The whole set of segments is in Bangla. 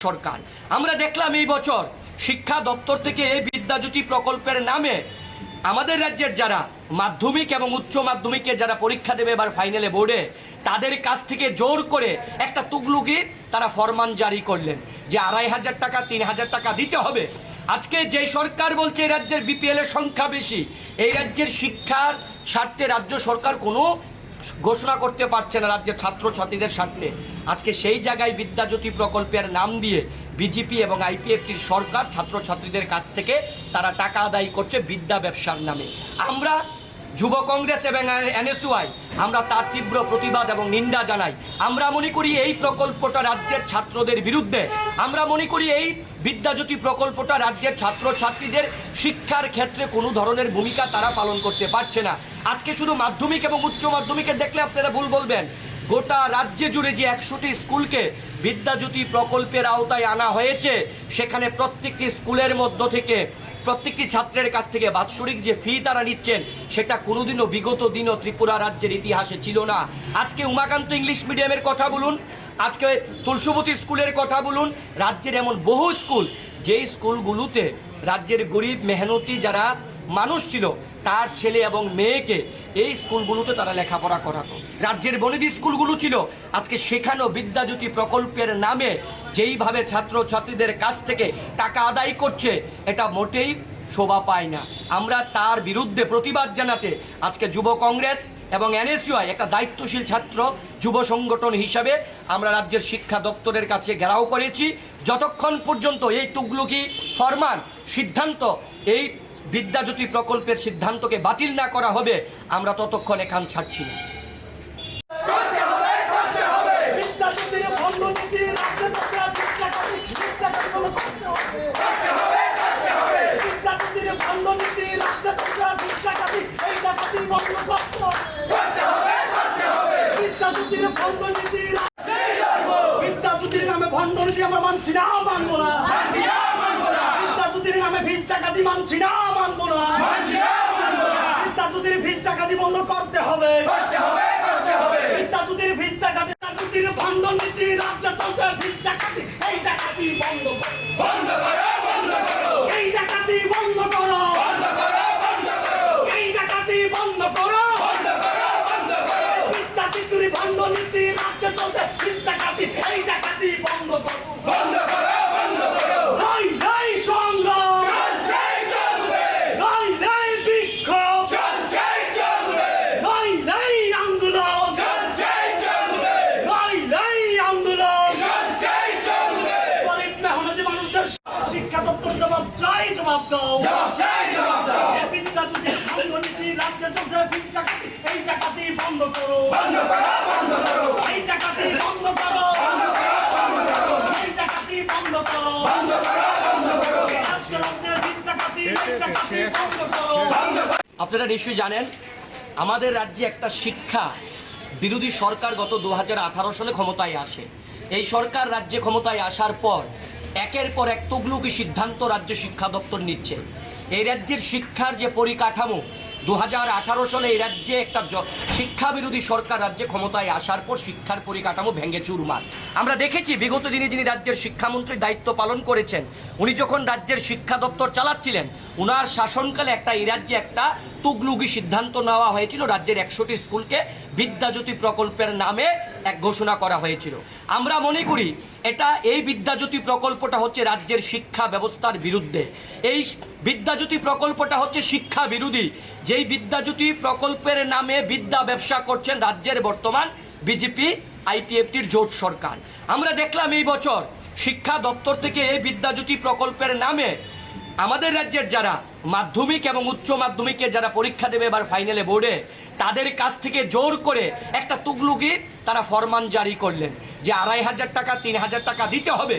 সরকার আমরা দেখলাম এই বছর শিক্ষা দপ্তর থেকে এই বিদ্যাজ্যোতি প্রকল্পের নামে আমাদের রাজ্যের যারা মাধ্যমিক এবং উচ্চ মাধ্যমিকে যারা পরীক্ষা দেবে এবার ফাইনালে বোর্ডে তাদের কাছ থেকে জোর করে একটা তুগলুকি তারা ফরমান জারি করলেন যে ২৫০০ টাকা ৩০০০ টাকা দিতে হবে। আজকে যে সরকার বলছে এই রাজ্যের বিপিএল এর সংখ্যা বেশি, এই রাজ্যের শিক্ষার স্বার্থে রাজ্য সরকার কোনো ঘোষণা করতে পারছে না রাজ্যের ছাত্রছাত্রীদের স্বার্থে। আজকে সেই জায়গায় বিদ্যাজ্যোতি প্রকল্পের নাম দিয়ে বিজেপি এবং আইপিএফটির সরকার ছাত্রছাত্রীদের কাছ থেকে তারা টাকা আদায় করছে বিদ্যা ব্যবসার নামে। আমরা যুব কংগ্রেস এবং এনএসইউআই আমরা তার তীব্র প্রতিবাদ এবং নিন্দা জানাই। আমরা মনে করি এই প্রকল্পটা রাজ্যের ছাত্রদের বিরুদ্ধে। আমরা মনে করি এই বিদ্যাজ্যোতি প্রকল্পটা রাজ্যের ছাত্রছাত্রীদের শিক্ষার ক্ষেত্রে কোনো ধরনের ভূমিকা তারা পালন করতে পারছে না। আজকে শুধু মাধ্যমিক এবং উচ্চ মাধ্যমিকে দেখলে আপনারা ভুল বলবেন, গোটা রাজ্যে জুড়ে যে ১০০টি স্কুলকে বিদ্যাজ্যোতি প্রকল্পের আওতায় আনা হয়েছে, সেখানে প্রত্যেকটি স্কুলের মধ্য থেকে প্রত্যেকটি ছাত্রের কাছ থেকে বাৎসরিক যে ফি তারা নিচ্ছেন সেটা কোনোদিনও বিগত দিনও ত্রিপুরা রাজ্যের ইতিহাসে ছিল না। আজকে উমাকান্ত ইংলিশ মিডিয়ামের কথা বলুন, আজকে তুলসীবতী স্কুলের কথা বলুন, রাজ্যের এমন বহু স্কুল যেই স্কুলগুলোতে রাজ্যের গরিব মেহনতি যারা মানুষ ছিল তার ছেলে এবং মেয়েকে এই স্কুলগুলোতে তারা লেখাপড়া করাতো। রাজ্যের বনেদি স্কুলগুলো ছিল, আজকে সেখানেও বিদ্যাজ্যোতি প্রকল্পের নামে যেইভাবে ছাত্রছাত্রীদের কাছ থেকে টাকা আদায় করছে এটা মোটেই শোভা পায় না। আমরা তার বিরুদ্ধে প্রতিবাদ জানাতে আজকে যুব কংগ্রেস এবং এনএসইউআই একটা দায়িত্বশীল ছাত্র যুব সংগঠন হিসাবে আমরা রাজ্যের শিক্ষা দপ্তরের কাছে ঘেরাও করেছি। যতক্ষণ পর্যন্ত এই তুগলুকি ফরমান সিদ্ধান্ত এই বিদ্যাজ্যোতি প্রকল্পের সিদ্ধান্তকে বাতিল না করা হবে আমরা ততক্ষণ এখান ছাড়ছি না। বিদ্যাজ্যোতির নামে ভণ্ডনীতি আমরা মানছি না, মানবো না। বিদ্যাজ্যোতির নামে ফিস ডাকাতি মানছি না, মানবো না। বিদ্যাজ্যোতির ফিস ডাকাতি বন্ধ করতে হবে। বিদ্যাজ্যোতির ফিস ডাকাতি, বিদ্যাজ্যোতির ভণ্ডনীতি রাজ্যে চলছে ফিস ডাকাতি, এই ডাকাতি বন্ধ করো, বন্ধ করো, বন্ধ করো। এই ডাকাতি বন্ধ করো, বন্ধ করো, বন্ধ করো। এই ডাকাতি বন্ধ করো, বন্ধ করো, বন্ধ করো। বিদ্যাজ্যোতির ভণ্ডনীতি রাজ্যে চলছে ফিস ডাকাতি, এই ডাকাতি বন্ধ করো, বন্ধ করো, বন্ধ করো। নাই নাই সংগ্রাম চলছেই চলবে, নাই নাই বিক্ষোভ চলছেই চলবে, নাই নাই আন্দোলন চলছেই চলবে, নাই নাই আন্দোলন চলছেই চলবে। গরিব মেহনতি মানুষদের শিক্ষা দপ্তর জবাব চাই, জবাব দাও, জবাব চাই, জবাব দাও। এই বিদ্যাজ্যোতির ভণ্ডনীতি রাজ্যে চলছে ফিস ডাকাতি, এই ডাকাতি বন্ধ করো, বন্ধ করো, বন্ধ করো। এই ডাকাতি বন্ধ করো, বন্ধ করো, বন্ধ করো। এই ডাকাতি বন্ধ করো, বন্ধ করো, বন্ধ করো। আজকে রাজ্যে ফিস ডাকাতি, এই ডাকাতি বন্ধ করো, বন্ধ করো। আপনারা নিশ্চয়ই জানেন আমাদের রাজ্যে একটা শিক্ষা বিরোধী সরকার গত ২০১৮ সালে ক্ষমতায় আসে। এই সরকার রাজ্যে ক্ষমতায় আসার পর একের পর এক তুগলুকি সিদ্ধান্ত রাজ্য শিক্ষা দপ্তর নিচ্ছে। এই রাজ্যের শিক্ষার যে পরিকাঠামো ২০১৮ সালে এই রাজ্যে একটা শিক্ষা বিরোধী সরকার রাজ্যে ক্ষমতায় আসার পর শিক্ষার পরিকাঠামো ভেঙে চুরমার। আমরা দেখেছি বিগত দিনে যিনি রাজ্যের শিক্ষামন্ত্রীর দায়িত্ব পালন করেছেন, উনি যখন রাজ্যের শিক্ষা দপ্তর চালাচ্ছিলেন ওনার শাসনকালে এই রাজ্যে একটা তুগলুকি সিদ্ধান্ত নেওয়া হয়েছিল, রাজ্যের ১০০টি স্কুলকে বিদ্যাজ্যোতি প্রকল্পের নামে এক ঘোষণা করা হয়েছিল। আমরা মনে করি এই বিদ্যাজ্যোতি প্রকল্পটা হচ্ছে রাজ্যের শিক্ষা ব্যবস্থার বিরুদ্ধে। এই বিদ্যাজ্যোতি প্রকল্পটা হচ্ছে শিক্ষা বিরোধী। যেই বিদ্যাজ্যোতি প্রকল্পের নামে বিদ্যা ব্যবসা করছেন রাজ্যের বর্তমান বিজেপি আইপিএফটির জোট সরকার। আমরা দেখলাম এই বছর শিক্ষা দপ্তর থেকে এই বিদ্যাজ্যোতি প্রকল্পের নামে আমাদের রাজ্যের যারা মাধ্যমিক এবং উচ্চ মাধ্যমিকে যারা পরীক্ষা দেবে এবার ফাইনালে বোর্ডে তাদের কাছ থেকে জোর করে একটা তুগলুকি তারা ফরমান জারি করলেন যে ২৫০০ টাকা ৩০০০ টাকা দিতে হবে।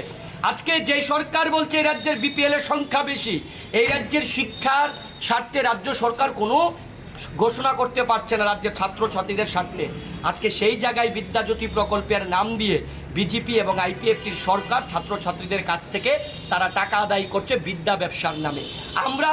আজকে যে সরকার বলছে এই রাজ্যের বিপিএল এর সংখ্যা বেশি, এই রাজ্যের শিক্ষার স্বার্থে রাজ্য সরকার কোনো ঘোষণা করতে পারছে না রাজ্যের ছাত্রছাত্রীদের স্বার্থে। আজকে সেই জায়গায় বিদ্যাজ্যোতি প্রকল্পের নাম দিয়ে বিজেপি এবং আইপিএফটির সরকার ছাত্রছাত্রীদের কাছ থেকে তারা টাকা আদায় করছে বিদ্যা ব্যবসার নামে। আমরা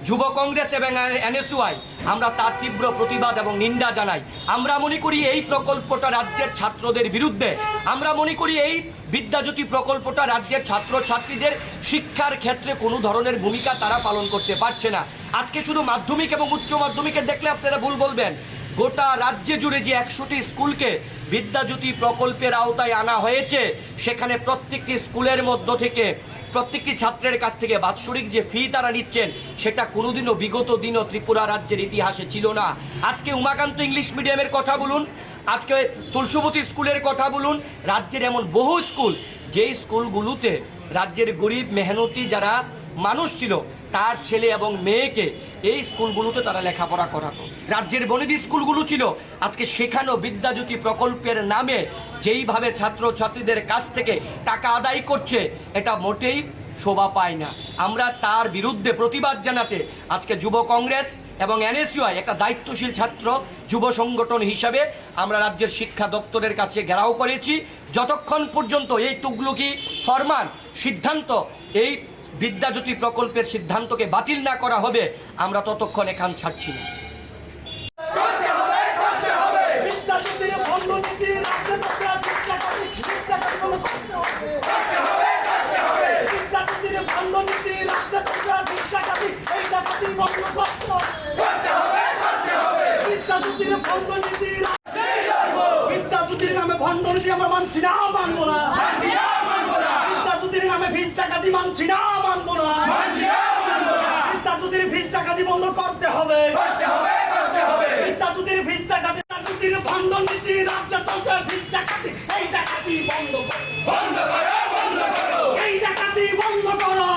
যুব কংগ্রেস এবং এনএসইউআই আমরা তার তীব্র প্রতিবাদ এবং নিন্দা জানাই। আমরা মনে করি এই প্রকল্পটা রাজ্যের ছাত্রদের বিরুদ্ধে। আমরা মনে করি এই বিদ্যাজ্যোতি প্রকল্পটা রাজ্যের ছাত্রছাত্রীদের শিক্ষার ক্ষেত্রে কোনো ধরনের ভূমিকা তারা পালন করতে পারছে না। আজকে শুধু মাধ্যমিক এবং উচ্চ মাধ্যমিকের দেখলে আপনারা ভুল বলবেন, গোটা রাজ্যে জুড়ে যে 100টি স্কুলকে বিদ্যাজ্যোতি প্রকল্পের আওতায় আনা হয়েছে, সেখানে প্রত্যেকটি স্কুলের মধ্য থেকে প্রত্যেকটি ছাত্রের কাছ থেকে বাৎসরিক যে ফি তারা নিচ্ছেন, সেটা কোনোদিনও বিগত দিনও ত্রিপুরা রাজ্যের ইতিহাসে ছিল না। আজকে উমাকান্ত ইংলিশ মিডিয়ামের কথা বলুন, আজকে তুলসীবতী স্কুলের কথা বলুন, রাজ্যের এমন বহু স্কুল যেই স্কুলগুলোতে রাজ্যের গরিব মেহনতি যারা মানুষ ছিল তার ছেলে এবং মেয়েকে এই স্কুলগুলোতে তারা লেখাপড়া করাতো। রাজ্যের বনেদি স্কুলগুলো ছিল, আজকে সেখানেও বিদ্যাজ্যোতি প্রকল্পের নামে যেইভাবে ছাত্রছাত্রীদের কাছ থেকে টাকা আদায় করছে, এটা মোটেই শোভা পায় না। আমরা তার বিরুদ্ধে প্রতিবাদ জানাতে আজকে যুব কংগ্রেস এবং এনএসইউআই একটা দায়িত্বশীল ছাত্র যুব সংগঠন হিসাবে আমরা রাজ্যের শিক্ষা দপ্তরের কাছে ঘেরাও করেছি। যতক্ষণ পর্যন্ত এই তুগলুকি ফরমান সিদ্ধান্ত, এই বিদ্যাজ্যোতি প্রকল্পের সিদ্ধান্তকে বাতিল না করা হবে, আমরা ততক্ষণ এখান ছাড়ছি না। বিদ্যাজ্যোতির ভণ্ডনীতি রাজ্যে বিদ্যাজ্যোতির ভণ্ডনীতি রাজ্যে এই ডাকাতি বন্ধ করতে হবে। বিদ্যাজ্যোতির ভণ্ডনীতি বিদ্যাজ্যোতির নামে ভণ্ডনীতি আমরা মানছি না, মানবো না। বিদ্যাজ্যোতির নামে ফিস ডাকাতি মানছি না, মানবো না। বিদ্যাজ্যোতির ফিস ডাকাতি বন্ধ করতে হবে। বিদ্যাজ্যোতির ফিস ডাকাতি, বিদ্যাজ্যোতির ভণ্ডনীতি রাজ্যে চলছে ফিস ডাকাতি, এই ডাকাতি বন্ধ করো। এই ডাকাতি বন্ধ করো।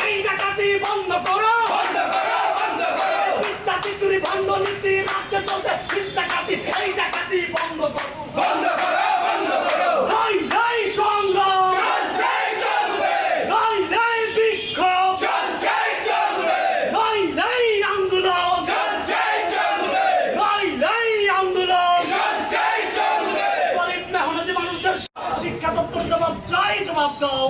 এই ডাকাতি বন্ধ করো। বিদ্যাজ্যোতির ভণ্ডনীতি রাজ্যে চলছে ফিস ডাকাতি, এই ডাকাতি বন্ধ করো। নাই নাই সংগ্রাম, নাই নাই বিক্ষোভ, নাই নাই আন্দোলন, নাই নাই আন্দোলন। গরিব মেহনতি মানুষদের শিক্ষা দপ্তর জবাব চাই, জবাব দাও।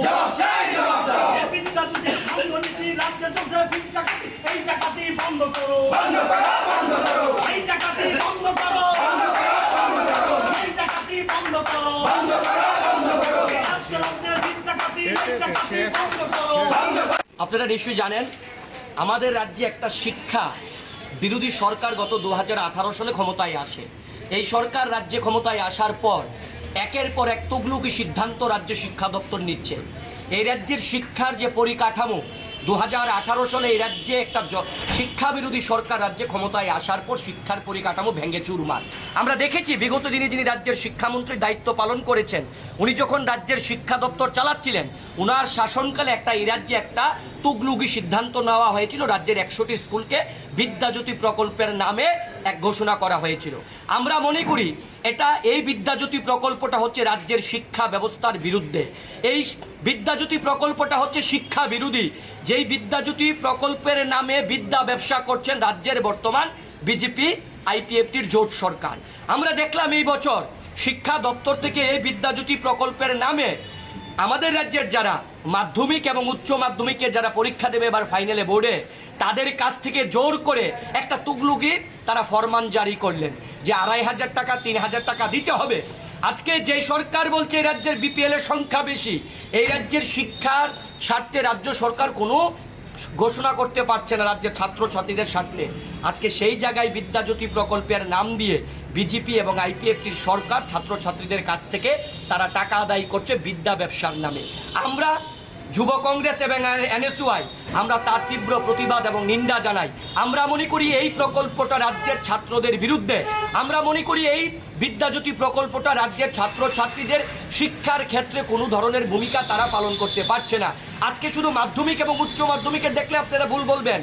এই বিদ্যাজ্যোতির ভণ্ডনীতি রাজ্যে চলছে ফিস ডাকাতি, এই ডাকাতি বন্ধ করো। এই ডাকাতি বন্ধ করো। এই ডাকাতি বন্ধ করো। আপনারা নিশ্চয়ই জানেন, আমাদের রাজ্যে একটা শিক্ষা বিরোধী সরকার গত 2018 সালে ক্ষমতায় আসে। এই সরকার রাজ্যে ক্ষমতায় আসার পর একের পর এক তুগলুকি সিদ্ধান্ত রাজ্য শিক্ষা দপ্তর নিচ্ছে। এই রাজ্যের শিক্ষার যে পরিকাঠামো, 2018 সালে এই রাজ্যে একটা শিক্ষা বিরোধী সরকার রাজ্যে ক্ষমতায় আসার পর শিক্ষার পরিকাঠামো ভেঙে চুরমার। আমরা দেখেছি বিগত দিনে যিনি রাজ্যের শিক্ষামন্ত্রীর দায়িত্ব পালন করেছেন, উনি যখন রাজ্যের শিক্ষা দপ্তর চালাচ্ছিলেন, উনার শাসনকালে এই রাজ্যে একটা তুগলুকি সিদ্ধান্ত নেওয়া হয়েছিল। রাজ্যের 100টি স্কুলকে বিদ্যাজ্যোতি প্রকল্পের নামে এক ঘোষণা করা হয়েছিল। আমরা মনে করি এই বিদ্যাজ্যোতি প্রকল্পটা হচ্ছে রাজ্যের শিক্ষা ব্যবস্থার বিরুদ্ধে। এই বিদ্যাজ্যোতি প্রকল্পটা হচ্ছে শিক্ষা বিরোধী। যেই বিদ্যাজ্যোতি প্রকল্পের নামে বিদ্যা ব্যবসা করছেন রাজ্যের বর্তমান বিজেপি আইপিএফটির জোট সরকার। আমরা দেখলাম এই বছর শিক্ষা দপ্তর থেকে এই বিদ্যাজ্যোতি প্রকল্পের নামে আমাদের রাজ্যের যারা মাধ্যমিক এবং উচ্চ মাধ্যমিকে যারা পরীক্ষা দেবে এবার ফাইনালে বোর্ডে, তাদের কাছ থেকে জোর করে একটা তুগলুকি তারা ফরমান জারি করলেন যে 2500 টাকা 3000 টাকা দিতে হবে। আজকে যে সরকার বলছে এই রাজ্যের বিপিএল এর সংখ্যা বেশি, এই রাজ্যের শিক্ষার স্বার্থে রাজ্য সরকার কোনো ঘোষণা করতে পারছে না রাজ্যের ছাত্রছাত্রীদের স্বার্থে। আজকে সেই জায়গায় বিদ্যাজ্যোতি প্রকল্পের নাম দিয়ে বিজেপি এবং আইপিএফটির সরকার ছাত্রছাত্রীদের কাছ থেকে তারা টাকা আদায় করছে বিদ্যা ব্যবসার নামে। আমরা যুব কংগ্রেস এবং এনএসইউআই আমরা তার তীব্র প্রতিবাদ এবং নিন্দা জানাই। আমরা মনে করি এই প্রকল্পটা রাজ্যের ছাত্রদের বিরুদ্ধে। আমরা মনে করি এই বিদ্যাজ্যোতি প্রকল্পটা রাজ্যের ছাত্রছাত্রীদের শিক্ষার ক্ষেত্রে কোনো ধরনের ভূমিকা তারা পালন করতে পারছে না। আজকে শুধু মাধ্যমিক এবং উচ্চ মাধ্যমিকের দেখলে আপনারা ভুল বলবেন,